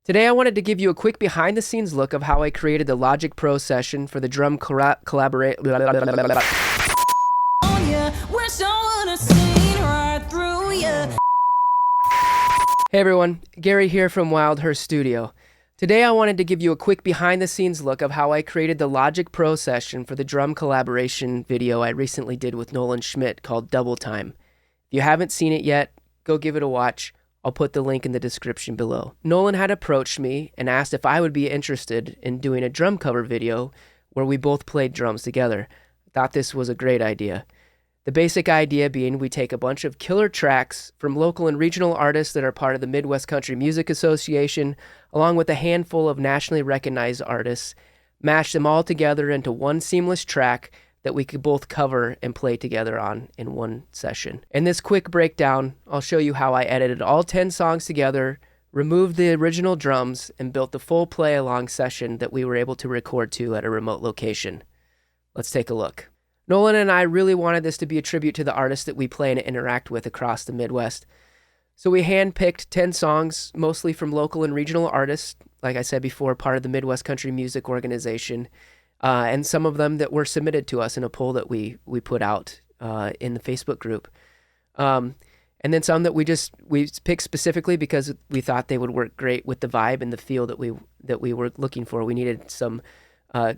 Today I wanted to give you a quick behind-the-scenes look of how I created the Logic Pro session for the drum collaborate. Hey everyone, Gary here from Wildhurst Studio. Today I wanted to give you a quick behind-the-scenes look of how I created the Logic Pro session for the drum collaboration video I recently did with Nolan Schmidt called Double Time. If you haven't seen it yet, go give it a watch. I'll put the link in the description below. Nolan had approached me and asked if I would be interested in doing a drum cover video where we both played drums together. I thought this was a great idea. The basic idea being we take a bunch of killer tracks from local and regional artists that are part of the Midwest Country Music Association, along with a handful of nationally recognized artists, mash them all together into one seamless track that we could both cover and play together on in one session. In this quick breakdown, I'll show you how I edited all 10 songs together, removed the original drums, and built the full play-along session that we were able to record to at a remote location. Let's take a look. Nolan and I really wanted this to be a tribute to the artists that we play and interact with across the Midwest. So we handpicked 10 songs, mostly from local and regional artists, like I said before, part of the Midwest Country Music Organization, and some of them that were submitted to us in a poll that we put out in the Facebook group. And then some that we picked specifically because we thought they would work great with the vibe and the feel that we were looking for. We needed some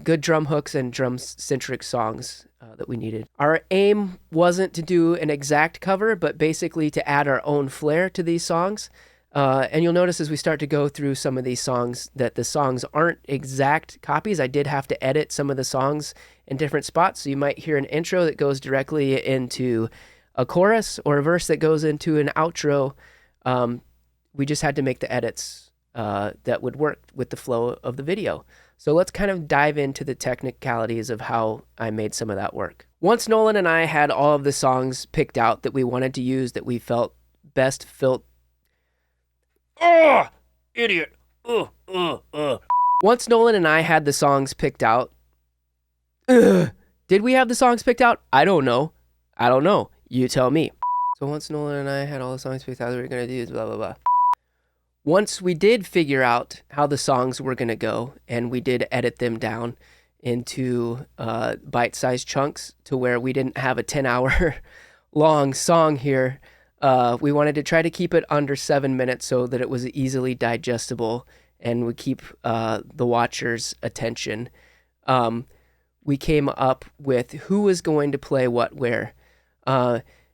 good drum hooks and drum-centric songs that we needed. Our aim wasn't to do an exact cover, but basically to add our own flair to these songs. And you'll notice as we start to go through some of these songs that the songs aren't exact copies. I did have to edit some of the songs in different spots. So you might hear an intro that goes directly into a chorus or a verse that goes into an outro. We just had to make the edits that would work with the flow of the video. So let's kind of dive into the technicalities of how I made some of that work. Once Nolan and I had all of the songs picked out that we wanted to use, that we felt best felt. Oh, idiot. Once Nolan and I had the songs picked out. Did we have the songs picked out? I don't know. You tell me. So once Nolan and I had all the songs picked out that we were going to do, blah, blah, blah. Once we did figure out how the songs were going to go, and we did edit them down into bite-sized chunks to where we didn't have a 10-hour long song here, we wanted to try to keep it under 7 minutes so that it was easily digestible and would keep the watcher's attention. We came up with who was going to play what where.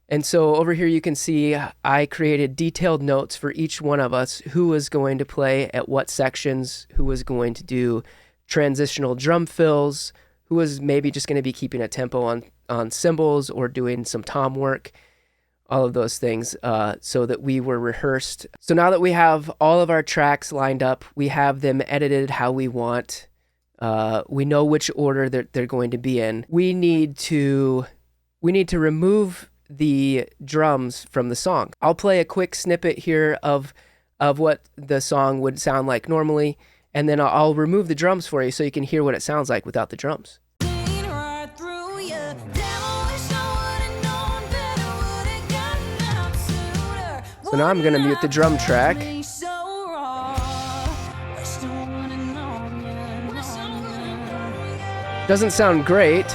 And so over here you can see I created detailed notes for each one of us, who was going to play at what sections, who was going to do transitional drum fills, who was maybe just going to be keeping a tempo on cymbals or doing some tom work, all of those things, so that we were rehearsed. So now that we have all of our tracks lined up, we have them edited how we want. We know which order they're going to be in. We need to remove the drums from the song. I'll play a quick snippet here of what the song would sound like normally, and then I'll remove the drums for you so you can hear what it sounds like without the drums. So now I'm going to mute the drum track. Doesn't sound great.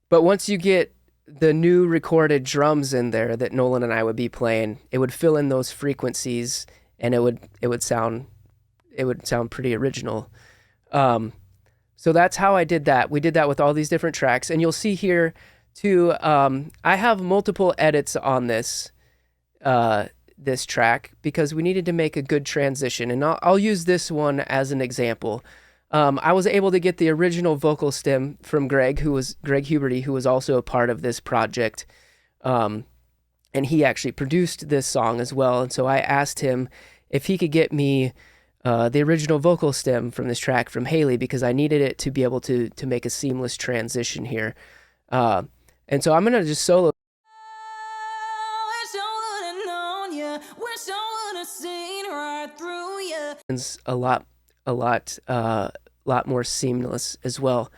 But once you get the new recorded drums in there that Nolan and I would be playing, it would fill in those frequencies, and it would sound pretty original. So that's how I did that. We did that with all these different tracks, and you'll see here too. I have multiple edits on this track because we needed to make a good transition, and I'll use this one as an example. I was able to get the original vocal stem from Greg Huberty, who was also a part of this project. And he actually produced this song as well. And so I asked him if he could get me the original vocal stem from this track from Haley, because I needed it to be able to make a seamless transition here. And so I'm going to just solo. It's a lot more seamless as well.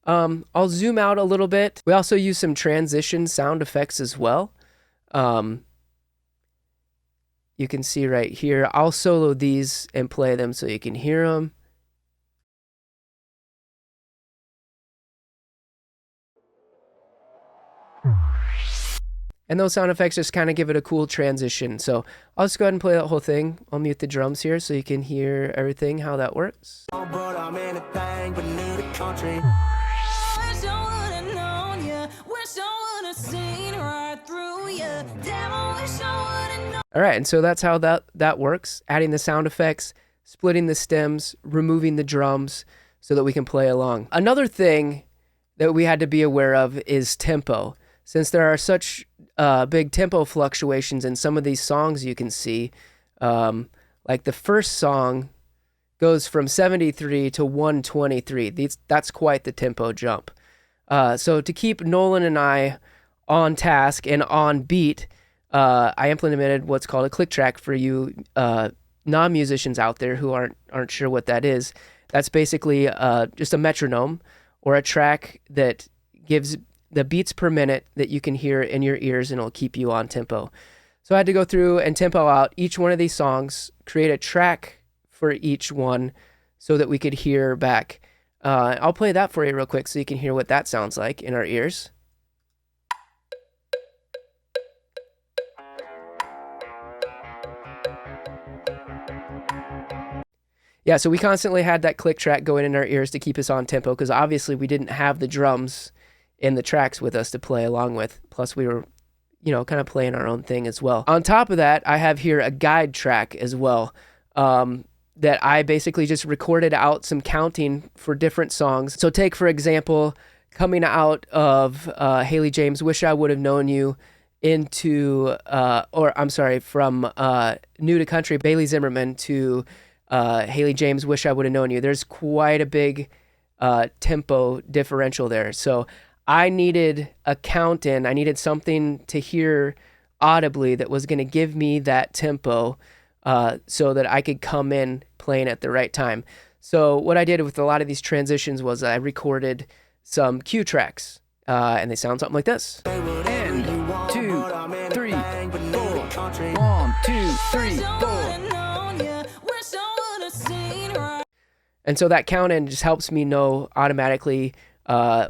I'll zoom out a little bit. We also use some transition sound effects as well. you can see right here. I'll solo these and play them so you can hear them. And those sound effects just kind of give it a cool transition. So I'll just go ahead and play that whole thing. I'll mute the drums here so you can hear everything, how that works. All right, and so that's how that works. Adding the sound effects, splitting the stems, removing the drums so that we can play along. Another thing that we had to be aware of is tempo. Since there are such big tempo fluctuations in some of these songs you can see, like the first song goes from 73 to 123. That's quite the tempo jump. So to keep Nolan and I on task and on beat, I implemented what's called a click track for you non-musicians out there who aren't sure what that is. That's basically just a metronome or a track that gives the beats per minute that you can hear in your ears, and it'll keep you on tempo. So I had to go through and tempo out each one of these songs, create a track for each one so that we could hear back. I'll play that for you real quick so you can hear what that sounds like in our ears. Yeah, so we constantly had that click track going in our ears to keep us on tempo because obviously we didn't have the drums in the tracks with us to play along with. Plus we were, kind of playing our own thing as well. On top of that, I have here a guide track as well that I basically just recorded out some counting for different songs. So take, for example, coming out of Haley James' Wish I Would Have Known You into, from New to Country, Bailey Zimmerman to Haley James' Wish I Would Have Known You. There's quite a big tempo differential there. So I needed a count in. I needed something to hear audibly that was going to give me that tempo so that I could come in playing at the right time. So what I did with a lot of these transitions was I recorded some cue tracks, and they sound something like this. 1, 2, 3, 4. 1, 2, 3, 4. And so that count in just helps me know automatically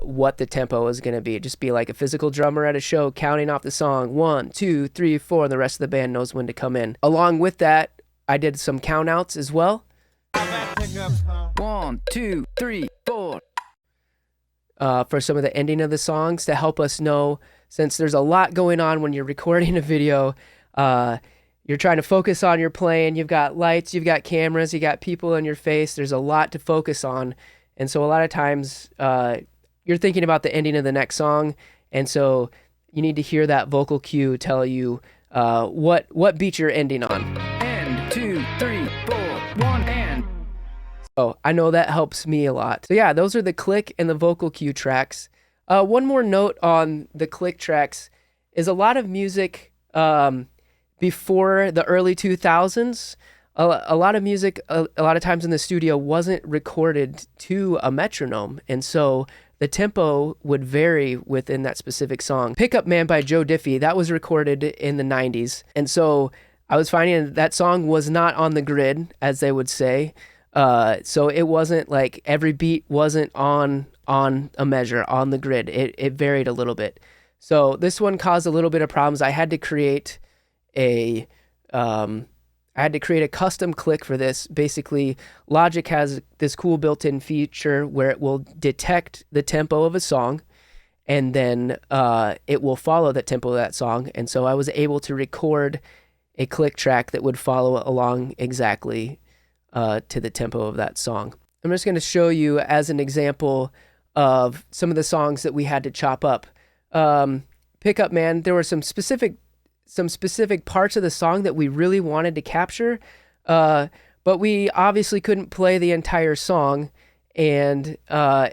what the tempo is going to be. Just be like a physical drummer at a show counting off the song 1, 2, 3, 4, and the rest of the band knows when to come in. Along with that, I did some count outs as well. 1, 2, 3, 4. For some of the ending of the songs to help us know, since there's a lot going on when you're recording a video, you're trying to focus on your playing. You've got lights, you've got cameras, you got people in your face. There's a lot to focus on. And so a lot of times you're thinking about the ending of the next song. And so you need to hear that vocal cue tell you what beat you're ending on. And 2, 3, 4, 1, and. So I know that helps me a lot. So yeah, those are the click and the vocal cue tracks. One more note on the click tracks is a lot of music before the early 2000s, a lot of music, a lot of times in the studio wasn't recorded to a metronome. And so the tempo would vary within that specific song. Pickup Man by Joe Diffie, that was recorded in the 90s. And so I was finding that song was not on the grid, as they would say. So it wasn't like every beat wasn't on a measure, on the grid. It varied a little bit. So this one caused a little bit of problems. I had to create a custom click for this. Basically, Logic has this cool built-in feature where it will detect the tempo of a song, and then it will follow the tempo of that song. And so I was able to record a click track that would follow along exactly to the tempo of that song. I'm just going to show you as an example of some of the songs that we had to chop up. Pickup Man, there were some specific parts of the song that we really wanted to capture, but we obviously couldn't play the entire song. And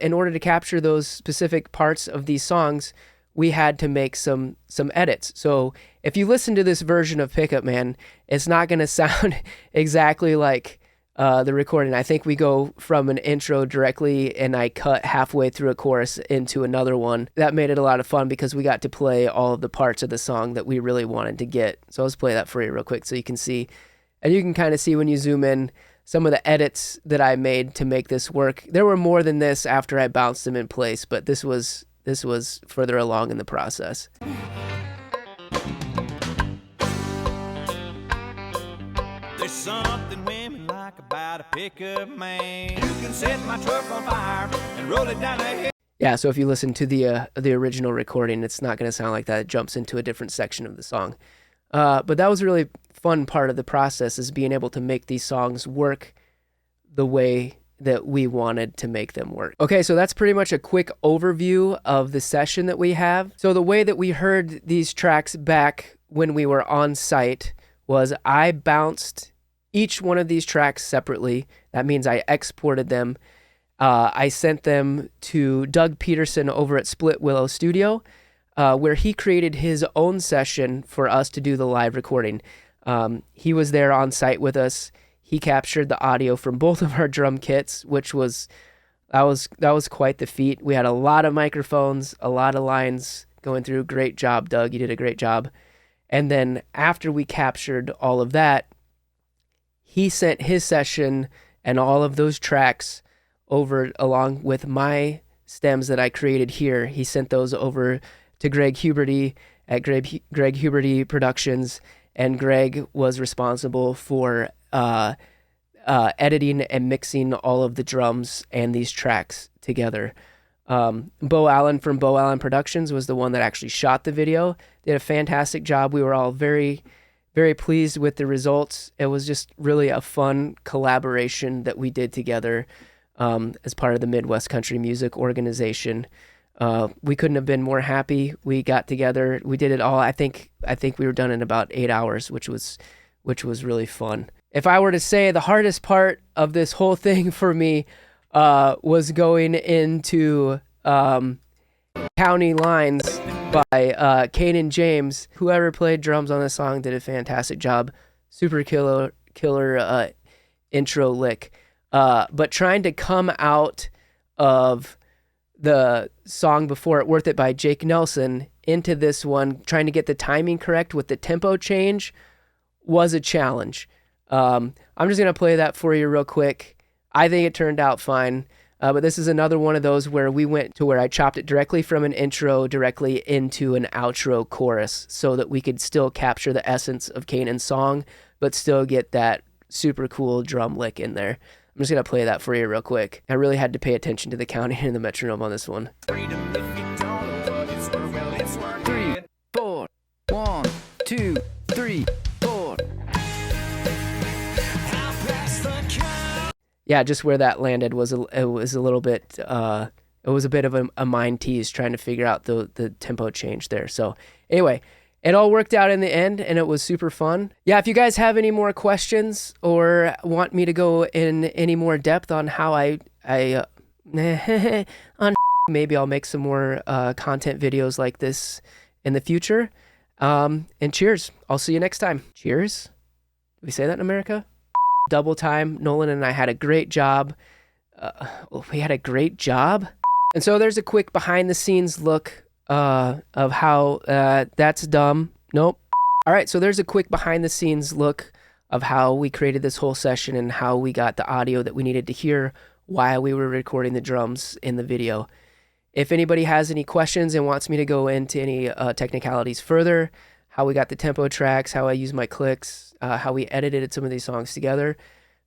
in order to capture those specific parts of these songs, we had to make some edits. So if you listen to this version of Pickup Man, it's not going to sound exactly like the recording. I think we go from an intro directly, and I cut halfway through a chorus into another one. That made it a lot of fun because we got to play all of the parts of the song that we really wanted to get. So let's play that for you real quick so you can see. And you can kind of see when you zoom in some of the edits that I made to make this work. There were more than this after I bounced them in place, but this was further along in the process. There's something women like about a pickup man. You can set my truck on fire and roll it down the hill. Yeah, so if you listen to the original recording, it's not going to sound like that. It jumps into a different section of the song. But that was a really fun part of the process, is being able to make these songs work the way that we wanted to make them work. Okay, so that's pretty much a quick overview of the session that we have. So the way that we heard these tracks back when we were on site was I bounced each one of these tracks separately. That means I exported them. I sent them to Doug Peterson over at Split Willow Studio, where he created his own session for us to do the live recording. He was there on site with us. He captured the audio from both of our drum kits, which was quite the feat. We had a lot of microphones, a lot of lines going through. Great job, Doug. You did a great job. And then after we captured all of that, he sent his session and all of those tracks over along with my stems that I created here. He sent those over to Greg Huberty at Greg Huberty Productions, and Greg was responsible for editing and mixing all of the drums and these tracks together. Bo Allen from Bo Allen Productions was the one that actually shot the video. Did a fantastic job. We were all very, very pleased with the results. It was just really a fun collaboration that we did together as part of the Midwest Country Music Organization. We couldn't have been more happy. We got together. We did it all. I think we were done in about 8 hours, which was really fun. If I were to say the hardest part of this whole thing for me was going into County Lines by Kanan James. Whoever played drums on this song did a fantastic job. Super killer intro lick. But trying to come out of the song before it, Worth It by Jake Nelson, into this one, trying to get the timing correct with the tempo change was a challenge. I'm just going to play that for you real quick. I think it turned out fine. But this is another one of those where we went to where I chopped it directly from an intro directly into an outro chorus so that we could still capture the essence of Kanan's song, but still get that super cool drum lick in there. I'm just going to play that for you real quick. I really had to pay attention to the counting and the metronome on this one. 3, 4, 1, 2, 3, 4. Yeah, just where that landed was a little bit, it was a bit of a mind tease trying to figure out the tempo change there. So anyway, it all worked out in the end, and it was super fun. Yeah, if you guys have any more questions or want me to go in any more depth on how I maybe I'll make some more content videos like this in the future. And cheers. I'll see you next time. Cheers. Do we say that in America? Double time. Nolan and I had a great job. We had a great job. And so there's a quick behind the scenes look of how that's dumb. Nope. All right, so there's a quick behind the scenes look of how we created this whole session and how we got the audio that we needed to hear while we were recording the drums in the video. If anybody has any questions and wants me to go into any technicalities further, how we got the tempo tracks, how I use my clicks, how we edited some of these songs together,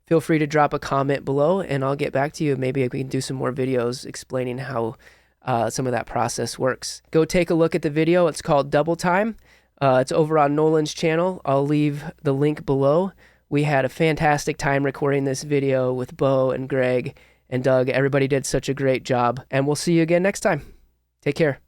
feel free to drop a comment below and I'll get back to you. Maybe we can do some more videos explaining how some of that process works. Go take a look at the video. It's called Double Time. It's over on Nolan's channel. I'll leave the link below. We had a fantastic time recording this video with Bo and Greg and Doug. Everybody did such a great job, and we'll see you again next time. Take care.